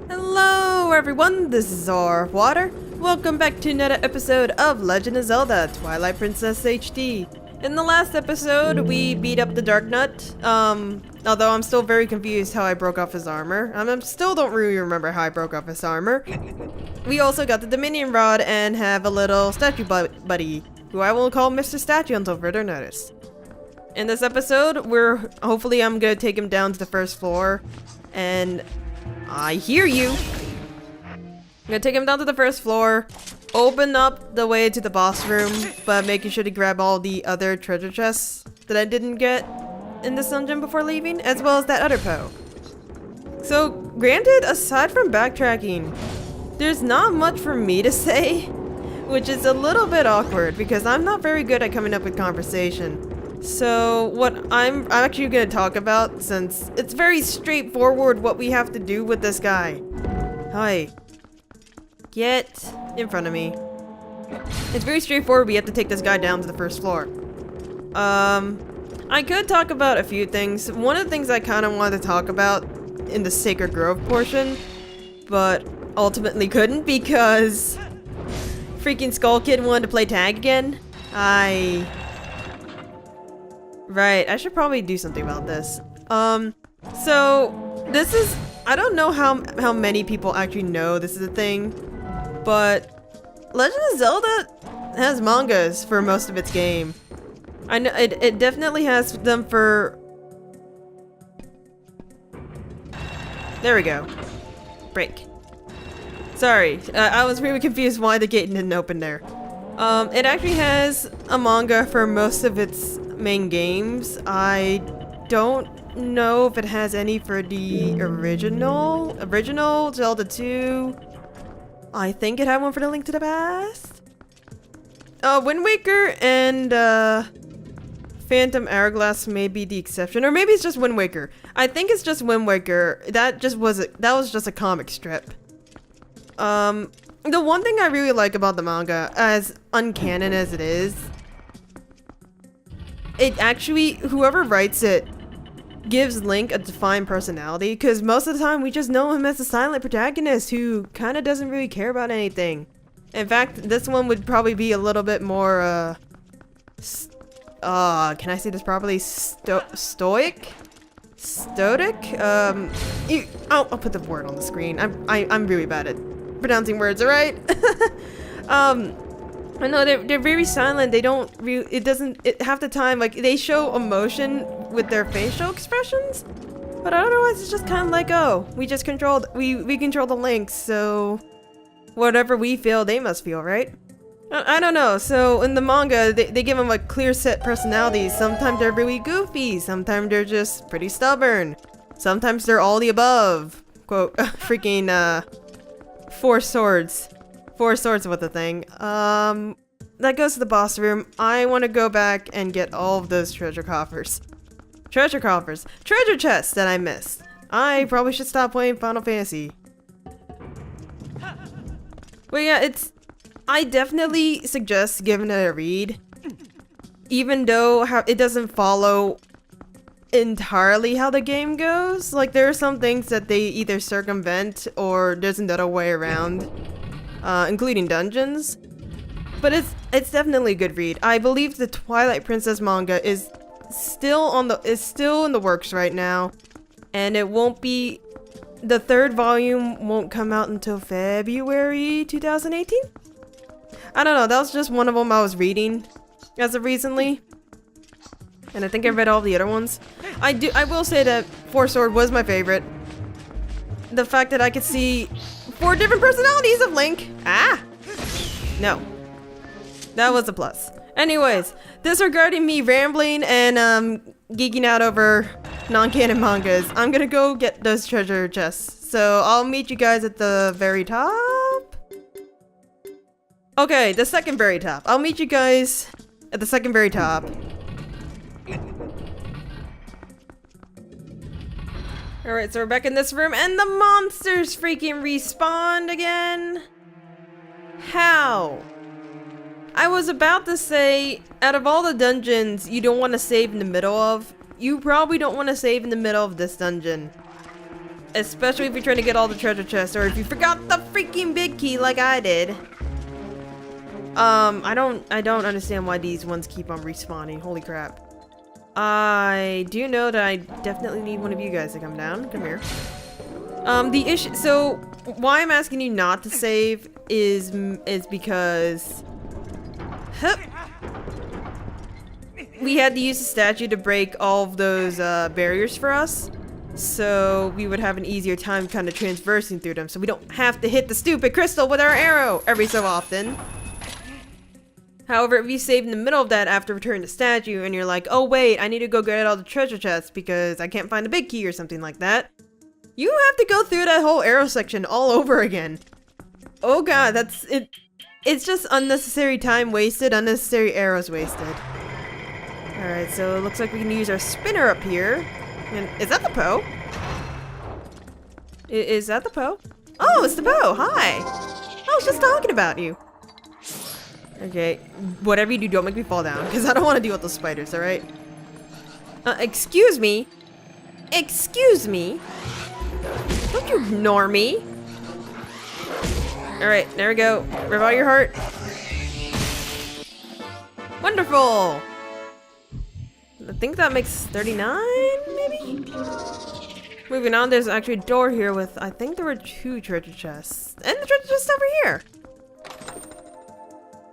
Hello everyone, this is Zora Water. Welcome back to another episode of Legend of Zelda Twilight Princess HD. In the last episode, we beat up the Dark Nut, although I'm still very confused how I broke off his armor. I still don't really remember how I broke off his armor. We also got the Dominion Rod and have a little statue buddy, who I will call Mr. Statue until further notice. In this episode, hopefully I'm gonna take him down to the first floor, and I hear you! I'm gonna take him down to the first floor, open up the way to the boss room, but making sure to grab all the other treasure chests that I didn't get in this dungeon before leaving, as well as that other Poe. So, granted, aside from backtracking, there's not much for me to say, which is a little bit awkward because I'm not very good at coming up with conversation. So what I'm actually going to talk about, since it's very straightforward what we have to do with this guy. Hi. Get in front of me. It's very straightforward. We have to take this guy down to the first floor. I could talk about a few things. One of the things I kind of wanted to talk about in the Sacred Grove portion, but ultimately couldn't because freaking Skull Kid wanted to play tag again. Right, I should probably do something about this. So this is, I don't know how many people actually know this is a thing, but Legend of Zelda has mangas for most of its game. I know it definitely has them for. There we go. Break. Sorry, I was really confused why the gate didn't open there. It actually has a manga for most of its main games. I don't know if it has any for the original Zelda 2. I think it had one for the Link to the Past. Wind Waker and Phantom Hourglass may be the exception, or maybe it's just Wind Waker. I think it's just Wind Waker. That was just a comic strip. The one thing I really like about the manga, as uncanon as it is, it actually, whoever writes it gives Link a defined personality, because most of the time we just know him as a silent protagonist who kind of doesn't really care about anything. In fact, this one would probably be a little bit more, can I say this properly? Stoic? Stoic? I'll put the word on the screen. I'm really bad at pronouncing words, alright? I know they're very silent. They don't really, half the time, like, they show emotion with their facial expressions, but otherwise it's just kind of like, oh, we control the Links, so whatever we feel, they must feel, right? I don't know. So in the manga, they give them like clear set personalities. Sometimes they're really goofy, sometimes they're just pretty stubborn, sometimes they're all the above. Quote, freaking, Four swords with the thing. That goes to the boss room. I want to go back and get all of those treasure coffers. Treasure chests that I missed. I probably should stop playing Final Fantasy. Well, yeah, I definitely suggest giving it a read. Even though it doesn't follow entirely how the game goes. Like, there are some things that they either circumvent or there's another way around. Including dungeons, but it's definitely a good read. I believe the Twilight Princess manga is still in the works right now, and it won't be, the third volume won't come out until February 2018. I don't know. That was just one of them I was reading as of recently, and I think I read all the other ones. I will say that Four Sword was my favorite. The fact that I could see 4 different personalities of Link. No. That was a plus. Anyways, disregarding me rambling and geeking out over non-canon mangas, I'm gonna go get those treasure chests. So I'll meet you guys at the very top. Okay, the second very top. I'll meet you guys at the second very top. Alright, so we're back in this room, and the monsters freaking respawned again? How? I was about to say, out of all the dungeons you don't want to save in the middle of, you probably don't want to save in the middle of this dungeon. Especially if you're trying to get all the treasure chests, or if you forgot the freaking big key like I did. I don't understand why these ones keep on respawning. Holy crap. I do know that I definitely need one of you guys to come down. Come here. The issue, so why I'm asking you not to save is because we had to use the statue to break all of those barriers for us, so we would have an easier time kind of traversing through them, so we don't have to hit the stupid crystal with our arrow every so often. However, if you save in the middle of that after returning the statue and you're like, oh wait, I need to go get all the treasure chests because I can't find a big key or something like that, you have to go through that whole arrow section all over again. Oh god, that's it. It's just unnecessary time wasted, unnecessary arrows wasted. Alright, so it looks like we can use our spinner up here. And is that the Poe? Is that the Poe? Oh, it's the Poe! Hi! I was just talking about you. Okay, whatever you do, don't make me fall down, because I don't want to deal with those spiders, alright? Excuse me? Excuse me? Don't you ignore me! Alright, there we go. Revive your heart. Wonderful! I think that makes 39, maybe? Moving on, there's actually a door here with, I think there were 2 treasure chests. And the treasure chest over here!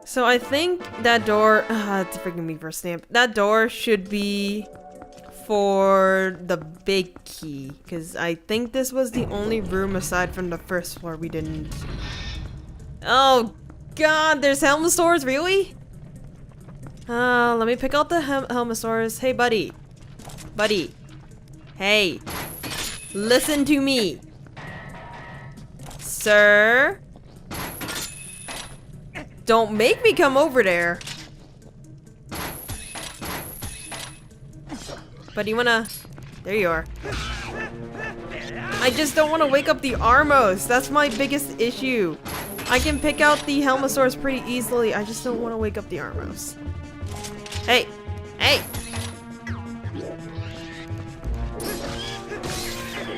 So I think that door, it's freaking me for a stamp. That door should be for the big key, because I think this was the only room aside from the first floor we didn't. Oh god, there's Helmosaurs, really? Let me pick out the Helmosaurs. Hey buddy. Buddy. Hey. Listen to me. Sir. Don't make me come over there. But you wanna... There you are. I just don't want to wake up the Armos. That's my biggest issue. I can pick out the Helmosaurs pretty easily. I just don't want to wake up the Armos. Hey! Hey!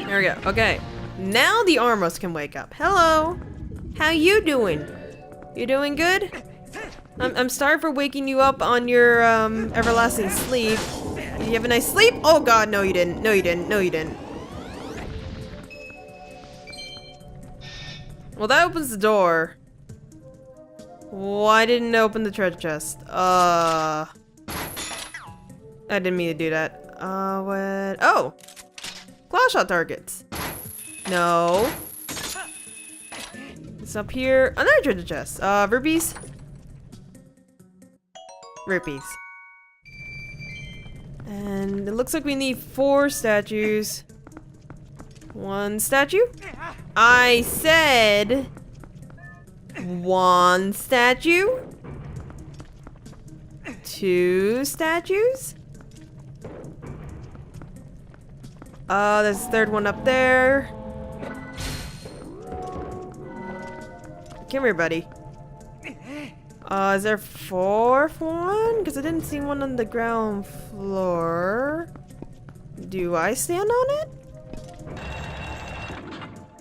There we go. Okay. Now the Armos can wake up. Hello! How you doing? You doing good? I'm sorry for waking you up on your everlasting sleep. Did you have a nice sleep? Oh god, no you didn't. No you didn't. No you didn't. Well, that opens the door. Why didn't it open the treasure chest? I didn't mean to do that. What? Oh! Claw shot targets. No. It's up here. Another treasure chest. Rupees? Rupees. And it looks like we need 4 statues. 1 statue? I said 1 statue? 2 statues? There's a 3rd one up there. Come here, buddy. Is there a 4th one? Because I didn't see one on the ground floor. Do I stand on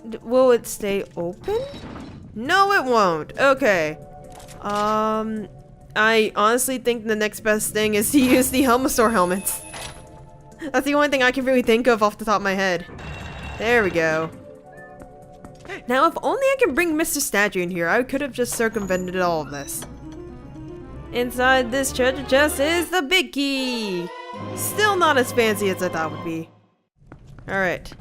it? Will it stay open? No, it won't. Okay. I honestly think the next best thing is to use the Helmosaur helmets. That's the only thing I can really think of off the top of my head. There we go. Now, if only I can bring Mr. Statue in here, I could have just circumvented all of this. Inside this treasure chest is the big key! Still not as fancy as I thought it would be. Alright.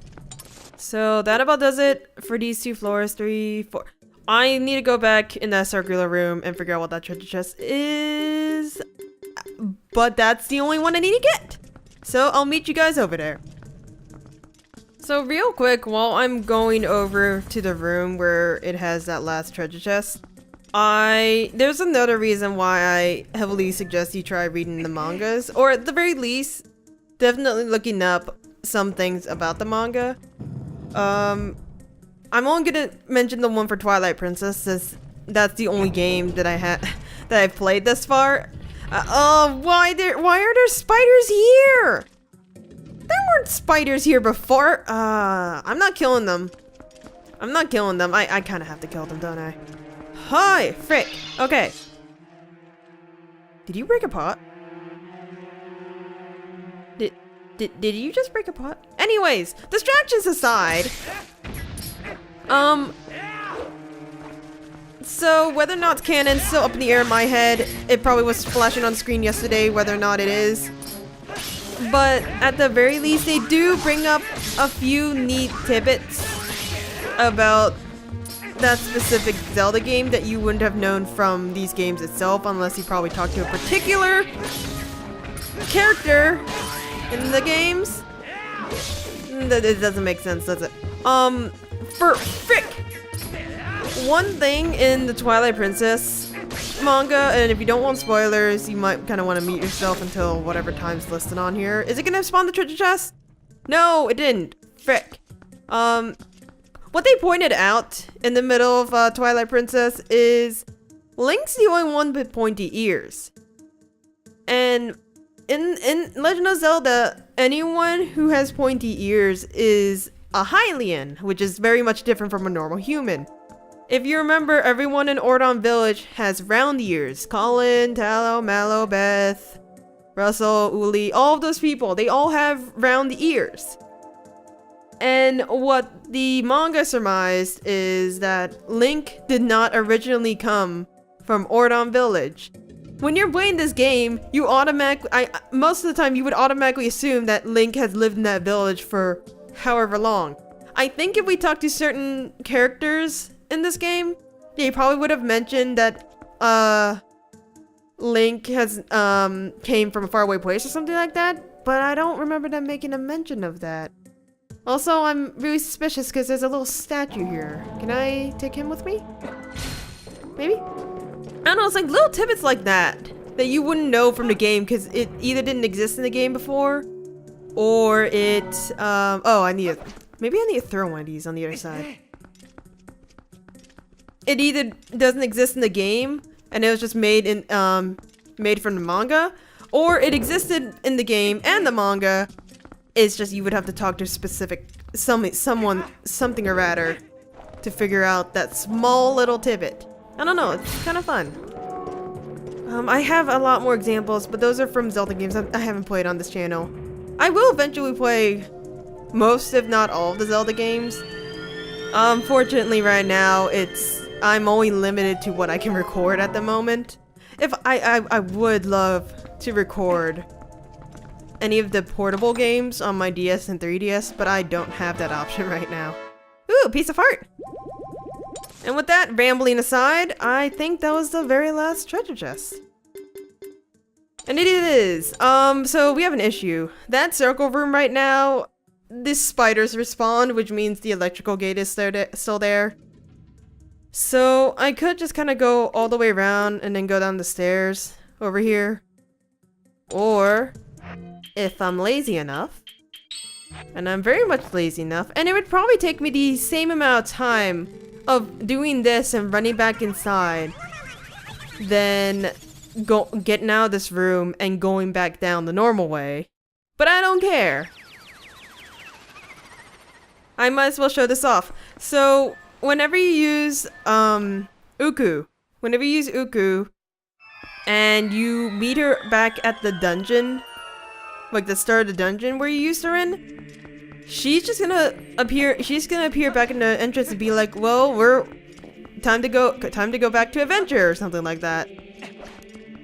So that about does it for these 2 floors. 3, 4. I need to go back in that circular room and figure out what that treasure chest is. But that's the only one I need to get. So I'll meet you guys over there. So real quick, while I'm going over to the room where it has that last treasure chest, there's another reason why I heavily suggest you try reading the mangas, or at the very least, definitely looking up some things about the manga. I'm only gonna mention the one for Twilight Princess, since that's the only game that that I've played thus far. Why are there spiders here? There weren't spiders here before. I'm not killing them. I'm not killing them. I kind of have to kill them, don't I? Hi, frick. Okay. Did you break a pot? Did you just break a pot? Anyways, distractions aside. So whether or not it's canon, still up in the air in my head. It probably was flashing on screen yesterday, whether or not it is. But at the very least, they do bring up a few neat tidbits about that specific Zelda game that you wouldn't have known from these games itself, unless you probably talked to a particular character in the games. It doesn't make sense, does it? For frick! One thing in the Twilight Princess manga, and if you don't want spoilers, you might kind of want to mute yourself until whatever time's listed on here. Is it gonna spawn the treasure chest? No, it didn't. Frick. What they pointed out in the middle of Twilight Princess is Link's the only one with pointy ears. And in Legend of Zelda, anyone who has pointy ears is a Hylian, which is very much different from a normal human. If you remember, everyone in Ordon Village has round ears. Colin, Tallow, Mallow, Beth, Russell, Uli, all of those people, they all have round ears. And what the manga surmised is that Link did not originally come from Ordon Village. When you're playing this game, you most of the time you would automatically assume that Link has lived in that village for however long. I think if we talk to certain characters in this game, they probably would have mentioned that Link has came from a faraway place or something like that, but I don't remember them making a mention of that. Also, I'm really suspicious because there's a little statue here. Can I take him with me? Maybe? I don't know, it's like little tidbits like that that you wouldn't know from the game because it either didn't exist in the game before or it, maybe I need to throw one of these on the other side. It either doesn't exist in the game and it was just made made from the manga, or it existed in the game and the manga. It's just you would have to talk to something or rather to figure out that small little tidbit. I don't know, it's kind of fun. I have a lot more examples, but those are from Zelda games I haven't played on this channel. I will eventually play most, if not all, of the Zelda games. Unfortunately, right now, I'm only limited to what I can record at the moment. If I would love to record any of the portable games on my DS and 3DS, but I don't have that option right now. Ooh, piece of heart! And with that rambling aside, I think that was the very last treasure chest. And it is. So we have an issue. That circle room right now, this spiders respawned, which means the electrical gate is still there. So I could just kind of go all the way around and then go down the stairs over here. Or, if I'm lazy enough, and I'm very much lazy enough, and it would probably take me the same amount of time of doing this and running back inside than getting out of this room and going back down the normal way. But I don't care. I might as well show this off. So, whenever you use Uku, and you meet her back at the dungeon, like the start of the dungeon where you used her in, she's gonna appear back in the entrance and be like, well, we're time to go back to adventure or something like that.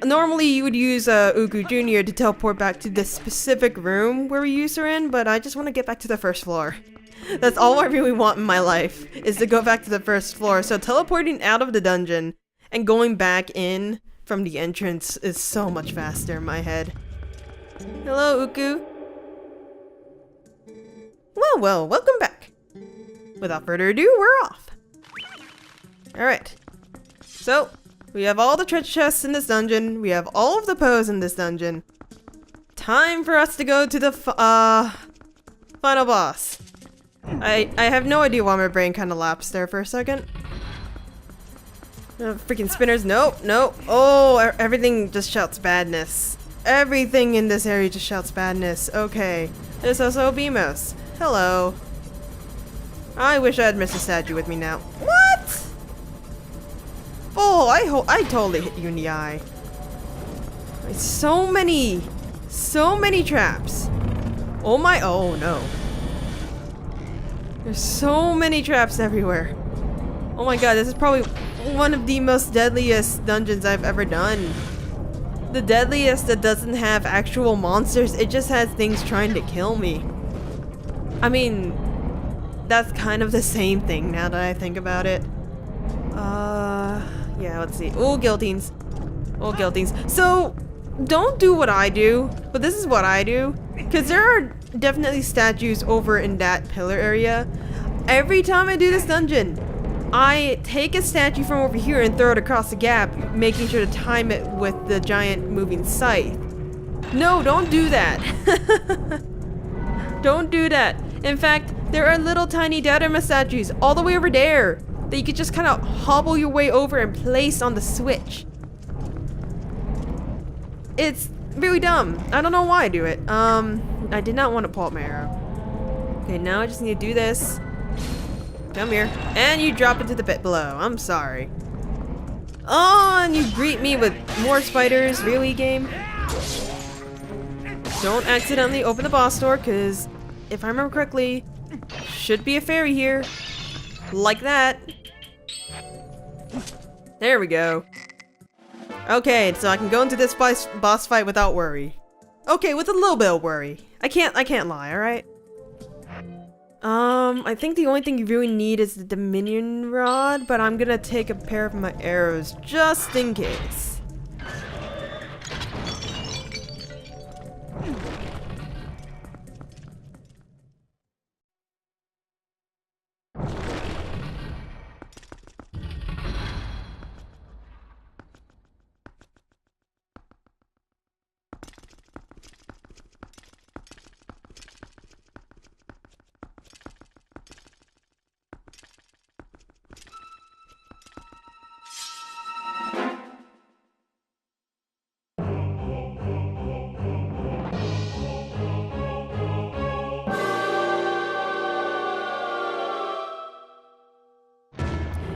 Normally you would use Uku Jr. to teleport back to this specific room where we used her in, but I just want to get back to the first floor. That's all I really want in my life, is to go back to the first floor. So teleporting out of the dungeon and going back in from the entrance is so much faster in my head. Hello, Uku. Well, welcome back. Without further ado, we're off. Alright. So, we have all the treasure chests in this dungeon. We have all of the Poes in this dungeon. Time for us to go to the final boss. I have no idea why my brain kind of lapsed there for a second. Freaking spinners. Nope. Oh, everything just shouts badness. Everything in this area just shouts badness. Okay. There's also Beamos. Hello. I wish I had Mr. Statue with me now. What? Oh, I totally hit you in the eye. So many traps. Oh no. There's so many traps everywhere. Oh my god, this is probably one of the most deadliest dungeons I've ever done. The deadliest that doesn't have actual monsters, it just has things trying to kill me. I mean, that's kind of the same thing now that I think about it. Yeah, let's see. Oh, guillotines. Oh, guillotines. So, don't do what I do, but this is what I do. Because there are definitely statues over in that pillar area. Every time I do this dungeon, I take a statue from over here and throw it across the gap, making sure to time it with the giant moving scythe. No, don't do that. Don't do that. In fact, there are little tiny Dodoma statues all the way over there that you could just kind of hobble your way over and place on the switch. It's really dumb. I don't know why I do it. I did not want to pull out my arrow. Okay, now I just need to do this. Come here. And you drop into the pit below. I'm sorry. Oh, and you greet me with more spiders. Really, game? Don't accidentally open the boss door, because if I remember correctly, should be a fairy here. Like that. There we go. Okay, so I can go into this boss fight without worry. Okay, with a little bit of worry. I can't lie, alright? I think the only thing you really need is the Dominion Rod, but I'm gonna take a pair of my arrows just in case.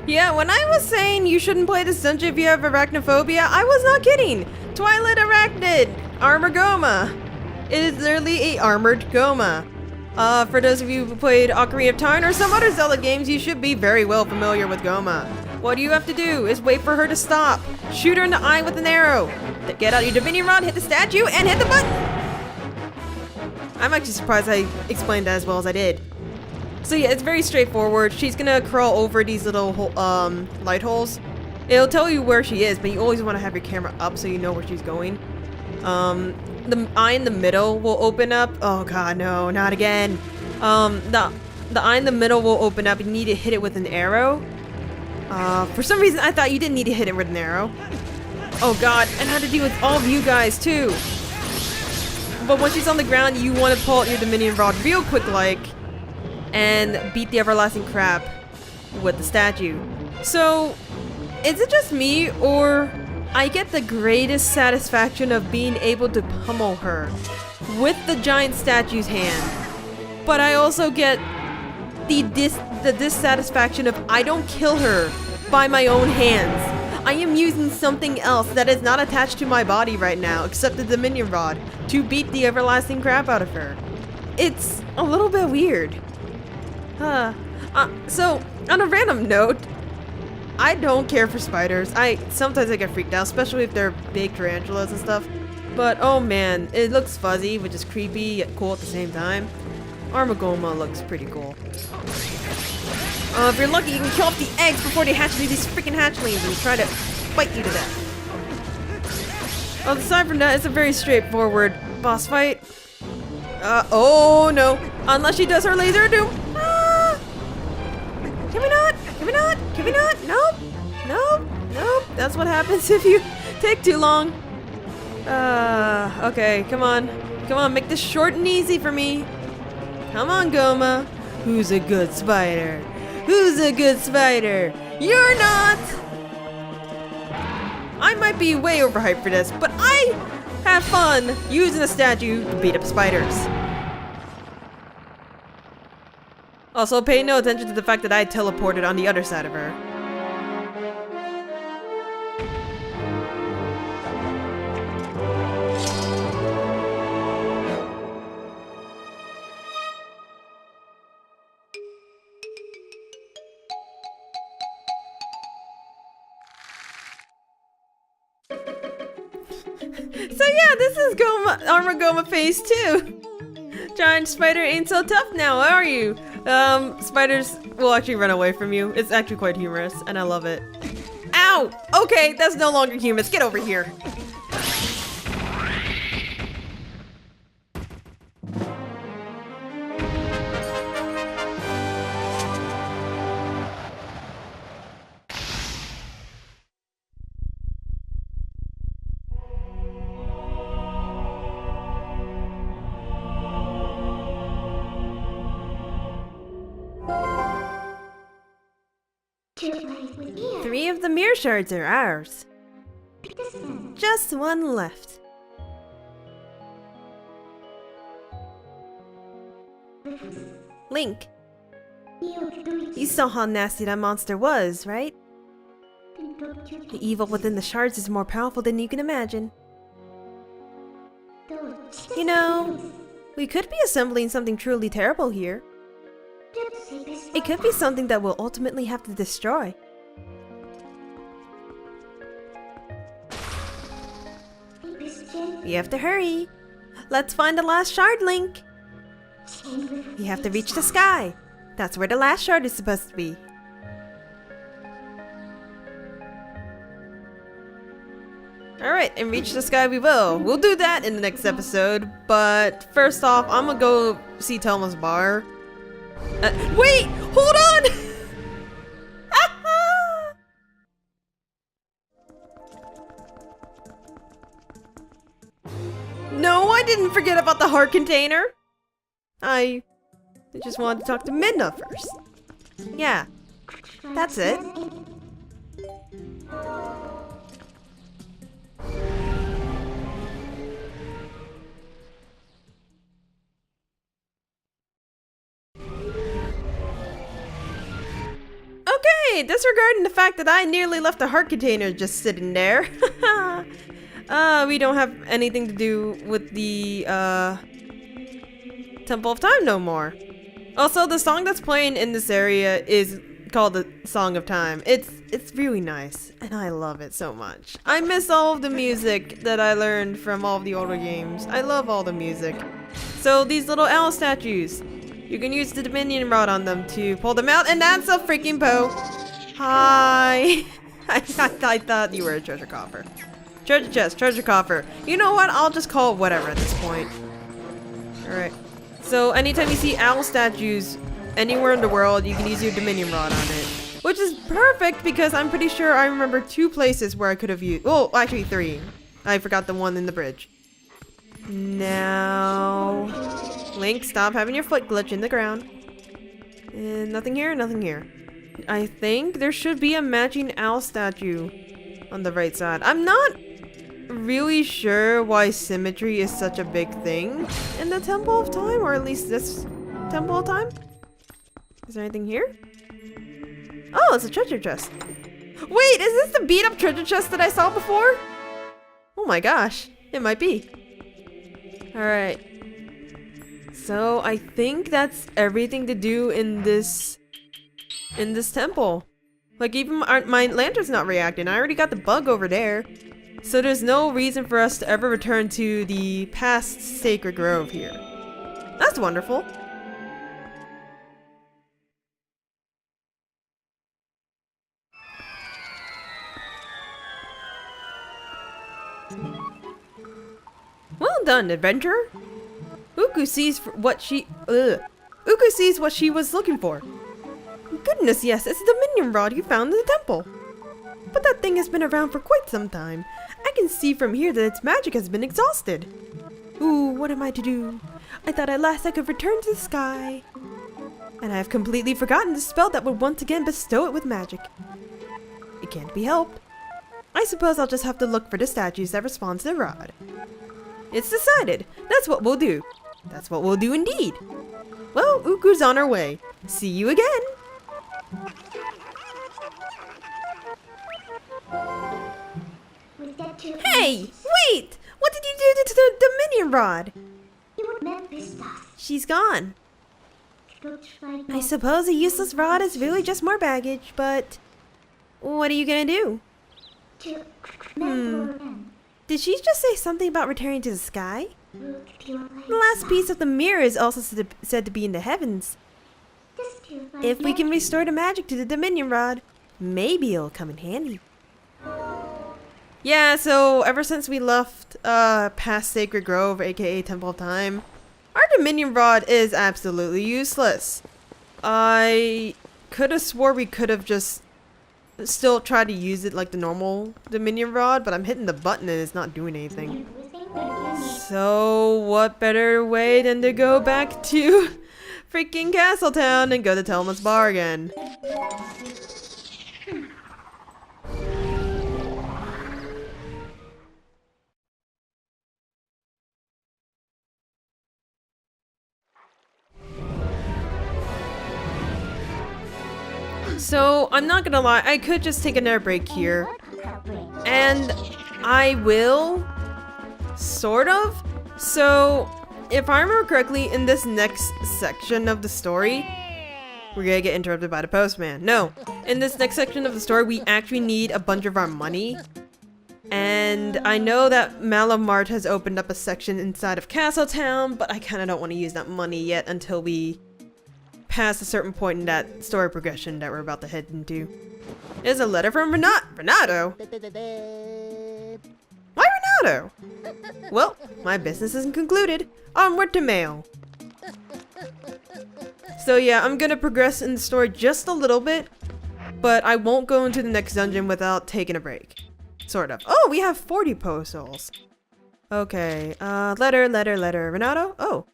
Yeah, when I was saying you shouldn't play this dungeon if you have arachnophobia, I was not kidding! Twilight Arachnid! Armogohma! It is literally a armored Goma. For those of you who played Ocarina of Time or some other Zelda games, you should be very well familiar with Goma. What you have to do is wait for her to stop. Shoot her in the eye with an arrow. Get out your Dominion Rod, hit the statue, and hit the button! I'm actually surprised I explained that as well as I did. So yeah, it's very straightforward. She's gonna crawl over these little light holes. It'll tell you where she is, but you always want to have your camera up so you know where she's going. The eye in the middle will open up. Oh god, no, not again. The eye in the middle will open up and you need to hit it with an arrow. For some reason I thought you didn't need to hit it with an arrow. Oh god, and I had to deal with all of you guys too. But when she's on the ground, you want to pull out your Dominion Rod real quick like, and beat the everlasting crap with the statue. So, is it just me, or I get the greatest satisfaction of being able to pummel her with the giant statue's hand, but I also get the dissatisfaction of I don't kill her by my own hands. I am using something else that is not attached to my body right now, except the Dominion Rod, to beat the everlasting crap out of her. It's a little bit weird. So, on a random note, I don't care for spiders. Sometimes I get freaked out, especially if they're big tarantulas and stuff. But, oh man, it looks fuzzy, which is creepy yet cool at the same time. Armogohma looks pretty cool. If you're lucky, you can kill off the eggs before they hatch into these freaking hatchlings and try to bite you to death. Aside from that, it's a very straightforward boss fight. Oh no. Unless she does her laser doom. Can we not? Can we not? Can we not? Nope. Nope. Nope. That's what happens if you take too long. Okay, come on. Come on, make this short and easy for me. Come on, Goma. Who's a good spider? Who's a good spider? You're not! I might be way overhyped for this, but I have fun using a statue to beat up spiders. Also, pay no attention to the fact that I teleported on the other side of her. So yeah, this is Armogohma phase 2. Giant spider ain't so tough now, are you? Spiders will actually run away from you. It's actually quite humorous, and I love it. Ow! Okay, that's no longer humorous. Get over here. Three of the mirror shards are ours. Just one left. Link, you saw how nasty that monster was, right? The evil within the shards is more powerful than you can imagine. You know, we could be assembling something truly terrible here. It could be something that we'll ultimately have to destroy. We have to hurry. Let's find the last shard, Link. We have to reach the sky. That's where the last shard is supposed to be. Alright, and reach the sky we will. We'll do that in the next episode, but first off, I'm gonna go see Telma's bar. Wait! Hold on! No, I didn't forget about the heart container. I just wanted to talk to Midna first. Yeah, that's it. Okay, disregarding the fact that I nearly left the heart container just sitting there. We don't have anything to do with the, Temple of Time no more. Also, the song that's playing in this area is called the Song of Time. It's really nice, and I love it so much. I miss all of the music that I learned from all of the older games. I love all the music. So these little owl statues, you can use the Dominion Rod on them to pull them out, and that's a freaking Poe. Hi. I thought you were a treasure coffer. Treasure chest, treasure coffer. You know what? I'll just call it whatever at this point. Alright. So anytime you see owl statues anywhere in the world, you can use your Dominion Rod on it. Which is perfect because I'm pretty sure I remember 2 places where I could have used... Oh, actually 3. I forgot the one in the bridge. Now... Link, stop having your foot glitch in the ground. And nothing here, nothing here. I think there should be a matching owl statue on the right side. I'm not really sure why symmetry is such a big thing in the Temple of Time, or at least this Temple of Time. Is there anything here? Oh, it's a treasure chest. Wait, is this the beat up treasure chest that I saw before? Oh my gosh, it might be. Alright. So I think that's everything to do in this temple. Like, even my lantern's not reacting. I already got the bug over there. So there's no reason for us to ever return to the past sacred grove here. That's wonderful. Well done, adventurer. Uku sees what she was looking for. Goodness, yes, it's the Dominion Rod you found in the temple. But that thing has been around for quite some time. I can see from here that its magic has been exhausted. Ooh, what am I to do? I thought at last I could return to the sky. And I have completely forgotten the spell that would once again bestow it with magic. It can't be helped. I suppose I'll just have to look for the statues that respond to the rod. It's decided. That's what we'll do. That's what we'll do indeed. Well, Uku's on her way. See you again! Hey! Wait! What did you do to the Dominion Rod? She's gone. I suppose a useless rod is really just more baggage, but... what are you gonna do? Did she just say something about returning to the sky? The last piece of the mirror is also said to be in the heavens. If we can restore the magic to the Dominion Rod, maybe it'll come in handy. Yeah, so ever since we left past Sacred Grove, aka Temple of Time, our Dominion Rod is absolutely useless. I could have swore we could have just still tried to use it like the normal Dominion Rod, but I'm hitting the button and it's not doing anything. So what better way than to go back to freaking Castletown and go to Telma's bar again. So, I'm not gonna lie, I could just take another break here. And I will, sort of. So, if I remember correctly, in this next section of the story, we're gonna get interrupted by the postman. No, in this next section of the story, we actually need a bunch of our money. And I know that Malamart has opened up a section inside of Castletown, but I kinda don't want to use that money yet until we past a certain point in that story progression that we're about to head into. There's a letter from Renato. Why Renato? Well, my business isn't concluded. Onward to mail. So yeah, I'm gonna progress in the story just a little bit, but I won't go into the next dungeon without taking a break. Sort of. Oh, we have 40 postals. Okay, letter. Renato? Oh.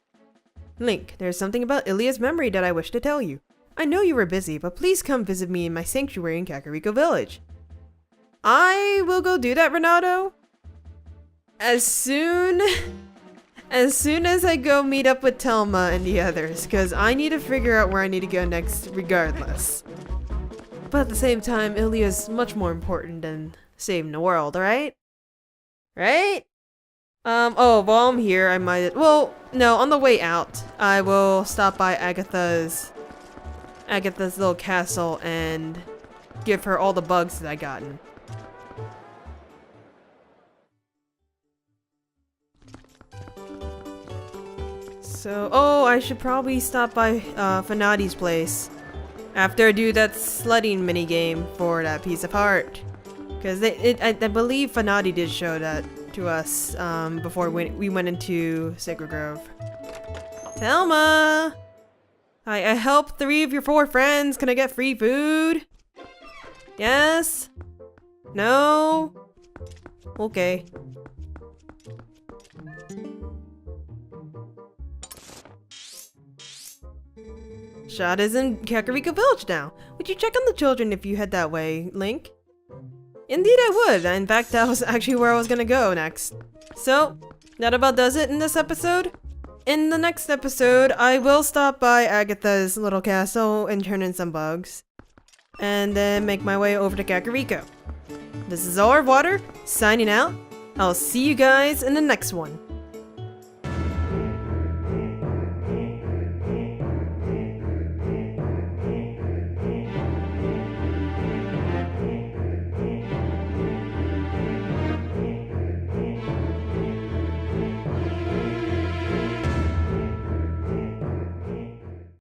Link, there's something about Ilia's memory that I wish to tell you. I know you were busy, but please come visit me in my sanctuary in Kakariko Village. I will go do that, Renato. As soon as I go meet up with Telma and the others, because I need to figure out where I need to go next regardless. But at the same time, Ilia's much more important than saving the world, right? Right? Oh, while I'm here, I might... well, no, on the way out, I will stop by Agatha's little castle and give her all the bugs that I gotten. So, oh, I should probably stop by Fanati's place after I do that sledding minigame for that piece of art. Because I believe Fanati did show that to us before we went into Sacred Grove. Telma! I helped 3 of your 4 friends. Can I get free food? Yes? No? Okay. Shad is in Kakariko Village now. Would you check on the children if you head that way, Link? Indeed I would. In fact, that was actually where I was gonna go next. So, that about does it in this episode. In the next episode, I will stop by Agatha's little castle and turn in some bugs. And then make my way over to Kakariko. This is Zora, signing out. I'll see you guys in the next one.